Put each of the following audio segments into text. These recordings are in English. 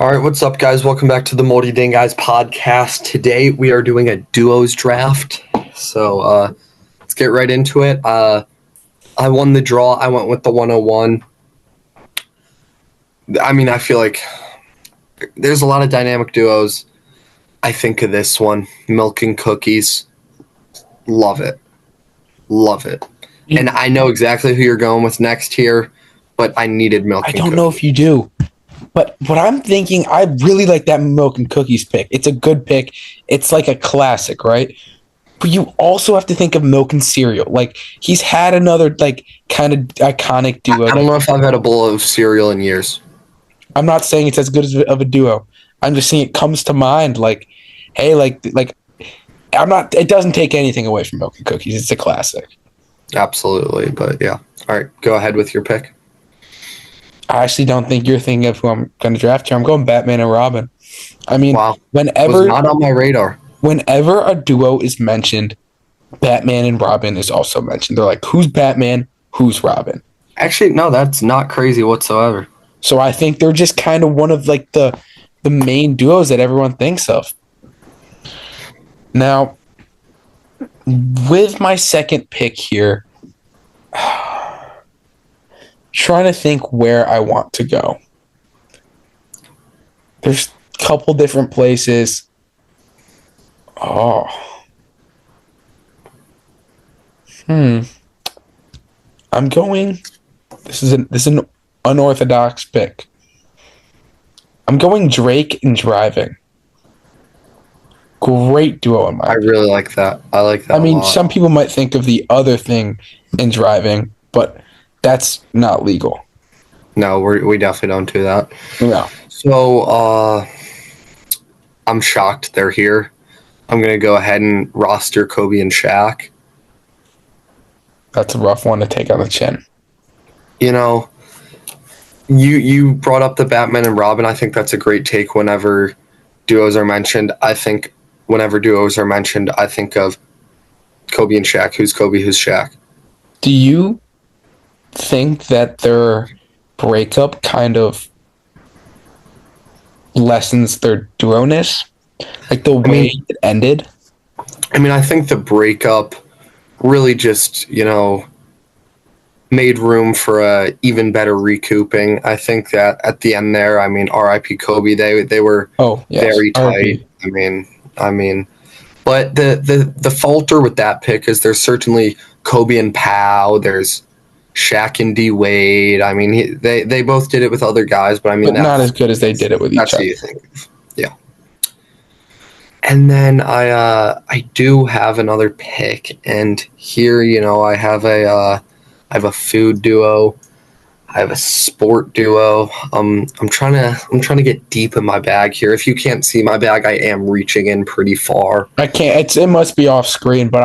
All right, what's up, guys? Welcome back to the Moldy Dinguys podcast. Today we are doing a duos draft. So let's get right into it. I won the draw. I went with the 101. I feel like there's a lot of dynamic duos. I think of this one, Milk and Cookies. Love it. Love it. And I know exactly who you're going with next here, but I needed Milk and Cookies. I don't know if you do. But what I'm thinking, I really like that Milk and Cookies pick. It's a good pick. It's like a classic, right? But you also have to think of Milk and Cereal. Like, he's had another, like, kind of iconic duo. I don't know if I've had a bowl of cereal in years. I'm not saying it's as good of a duo. I'm just saying it comes to mind, like, hey, I'm not, it doesn't take anything away from Milk and Cookies. It's a classic. Absolutely, but yeah. All right, go ahead with your pick. I actually don't think you're thinking of who I'm going to draft here. I'm going Batman and Robin. I mean, wow. whenever was not on my radar. Whenever a duo is mentioned, Batman and Robin is also mentioned. They're like, who's Batman? Who's Robin? Actually, no, that's not crazy whatsoever. So I think they're just kind of one of like the main duos that everyone thinks of. Now, with my second pick here, trying to think where I want to go. There's a couple different places. I'm going. This is an unorthodox pick. I'm going Drake and Driving. Great duo in my opinion. I really like that. I like that. I mean, some people might think of the other thing in Driving, but that's not legal. No, we definitely don't do that. No. So I'm shocked they're here. I'm gonna go ahead and roster Kobe and Shaq. That's a rough one to take on the chin. You know, you brought up the Batman and Robin. I think that's a great take whenever duos are mentioned. I think whenever duos are mentioned, I think of Kobe and Shaq. Who's Kobe? Who's Shaq? Do you think that their breakup kind of lessens their duo-ness? Like the way it ended? I mean, I think the breakup really just, made room for a even better recouping. I think that at the end there, I mean, R.I.P. Kobe, they were very tight. I mean, but the falter with that pick is there's certainly Kobe and Pau, there's Shaq and D Wade. I mean, they both did it with other guys, but I mean, but not as good as they did it with each other. That's what you think. Yeah. And then I do have another pick, and here I have a food duo, I have a sport duo. I'm trying to get deep in my bag here. If you can't see my bag, I am reaching in pretty far. I can't. It must be off screen, but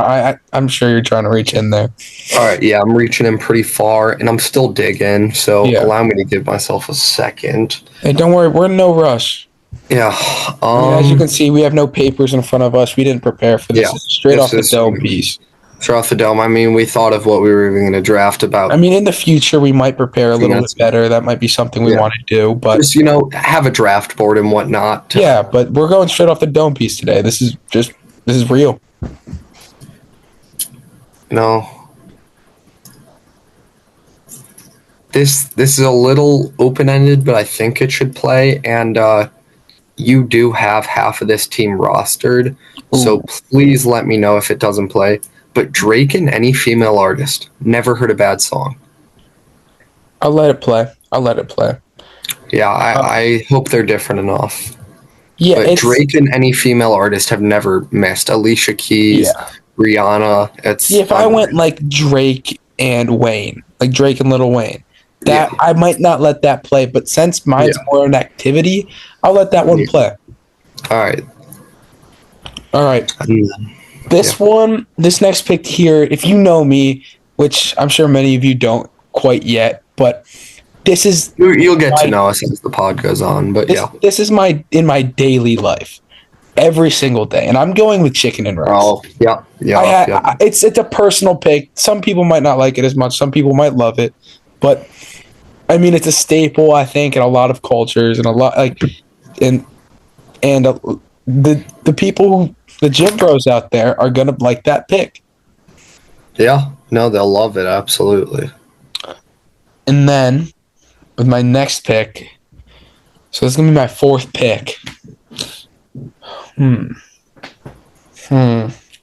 I'm sure you're trying to reach in there. All right, yeah, I'm reaching in pretty far, and I'm still digging. So allow me to give myself a second. Hey, don't worry, we're in no rush. Yeah. As you can see, we have no papers in front of us. We didn't prepare for this. It's straight off the dome piece. Straight off the dome. I mean, we thought of what we were even going to draft about. I mean, in the future, we might prepare a little bit better. That might be something we want to do. But just, have a draft board and whatnot. Yeah, but we're going straight off the dome piece today. This is real. This is a little open-ended, but I think it should play. And you do have half of this team rostered, so please let me know if it doesn't play. But Drake and any female artist, never heard a bad song. I'll let it play. Yeah, I hope they're different enough. Yeah, but Drake and any female artist have never missed. Alicia Keys, Rihanna. If I went like Drake and Wayne, like Drake and Lil Wayne, I might not let that play. But since mine's more an activity, I'll let that one play. All right. This next pick here, if you know me, which I'm sure many of you don't quite yet, but this is... You'll get to know us as the pod goes on, but This is in my daily life, every single day, and I'm going with chicken and rice. Oh, yeah. It's a personal pick. Some people might not like it as much. Some people might love it, but I mean, it's a staple, I think, in a lot of cultures and a lot and the people, the gym bros out there are gonna like that pick. Yeah, no, they'll love it, absolutely. And then with my next pick, so this is gonna be my fourth pick.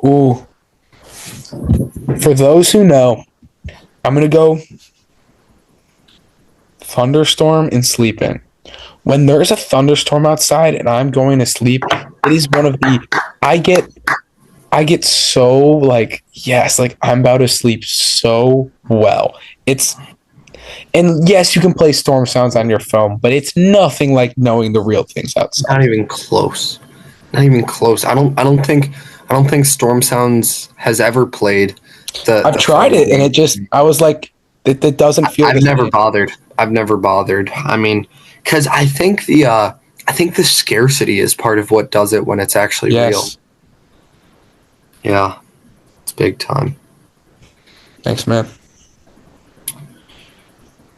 Ooh. For those who know, I'm gonna go thunderstorm and sleeping. When there's a thunderstorm outside and I'm going to sleep, it is one of the I get so like, yes, like I'm about to sleep so well. And yes, you can play storm sounds on your phone, but it's nothing like knowing the real things outside. Not even close. Not even close. I don't think Storm Sounds has ever played I've tried it, and it just I was like, it doesn't feel. I've never bothered. I mean, because I think the scarcity is part of what does it when it's actually real. Yeah, it's big time. Thanks, man.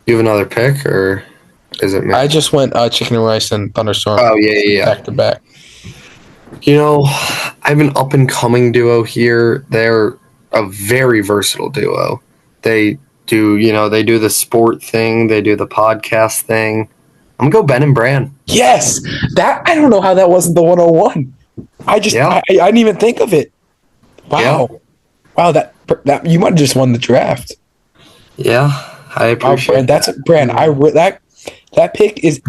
You have another pick, or is it me? I just went chicken and rice and thunderstorm. Oh yeah. Back to back. You know, I have an up and coming duo here. They're a very versatile duo. They do the sport thing. They do the podcast thing. I'm gonna go Ben and Bran. Yes, that I don't know how that wasn't the 101. I didn't even think of it. Wow, wow, that you might have just won the draft. Yeah, I appreciate. Brand, that's Brand. That pick is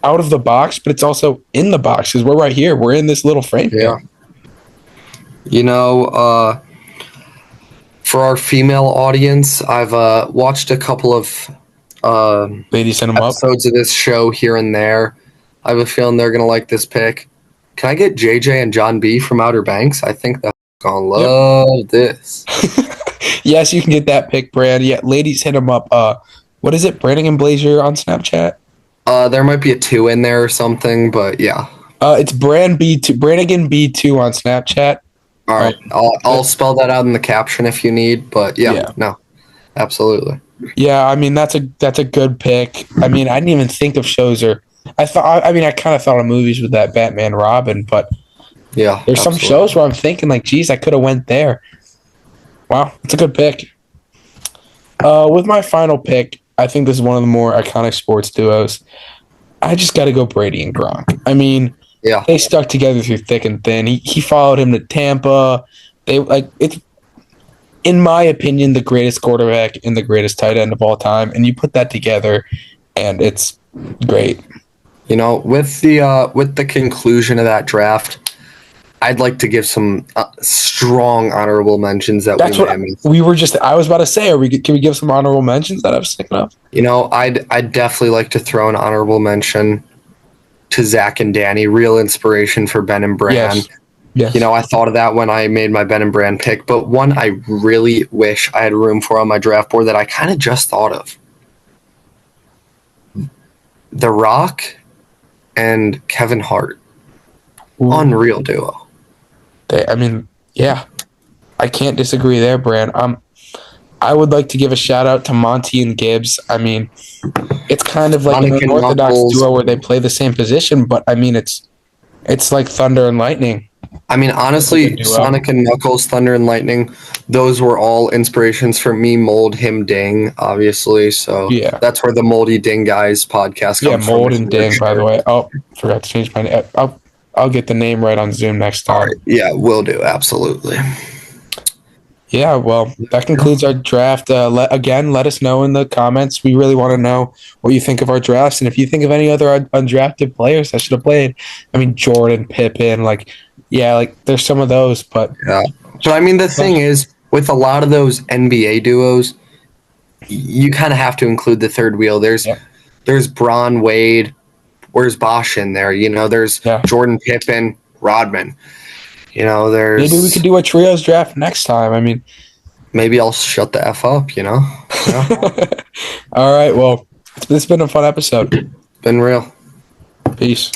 out of the box, but it's also in the box because we're right here. We're in this little frame. Yeah. You know, for our female audience, I've watched a couple of Ladies send them episodes of this show here and there. I have a feeling they're gonna like this pick. Can I get JJ and John B from Outer Banks? I think they're gonna love this. Yes, you can get that pick, Brand. Yeah, ladies, hit them up. What is it, Brannigan Blazer on Snapchat? There might be a 2 in there or something, but yeah. It's Brand B2, Brannigan B2 on Snapchat. All right, I'll spell that out in the caption if you need, but no, absolutely. Yeah, I mean that's a good pick. I mean, I didn't even think of shows or I kind of thought of movies with that Batman Robin, but yeah, there's some shows where I'm thinking like, geez, I could have went there. Wow, it's a good pick. With my final pick, I think this is one of the more iconic sports duos. I just got to go Brady and Gronk. I mean, they stuck together through thick and thin. He followed him to Tampa. It's, in my opinion, the greatest quarterback and the greatest tight end of all time. And you put that together, and it's great. You know, with the conclusion of that draft, I'd like to give some strong honorable mentions that I was about to say, can we give some honorable mentions that I was thinking of? You know, I'd definitely like to throw an honorable mention to Zach and Danny. Real inspiration for Ben and Bran. Yes. You know, I thought of that when I made my Ben and Bran pick, but one I really wish I had room for on my draft board that I kind of just thought of. The Rock and Kevin Hart. Ooh. Unreal duo. I can't disagree there, Bran. I would like to give a shout out to Monty and Gibbs. I mean, it's kind of like an unorthodox duo where they play the same position, but I mean, it's like thunder and lightning. I mean, honestly, Sonic and Knuckles, Thunder and Lightning, those were all inspirations for me. Mold, him, Ding, obviously. So that's where the Moldy Dinguys podcast comes from. Yeah, Mold and Ding, by the way. Oh, forgot to change my name. I'll get the name right on Zoom next time. All right. Yeah, will do. Absolutely. Yeah, well, that concludes our draft. Let us know in the comments. We really want to know what you think of our drafts. And if you think of any other undrafted players that should have played. I mean, Jordan, Pippen, there's some of those. But But I mean, the thing is, with a lot of those NBA duos, you kind of have to include the third wheel. There's Bron, Wade. Where's Bosch in there? You know, there's Jordan, Pippen, Rodman. You know, maybe we could do a trios draft next time. I mean, maybe I'll shut the F up, you know? Yeah. All right. Well, this has been a fun episode. Been real. Peace.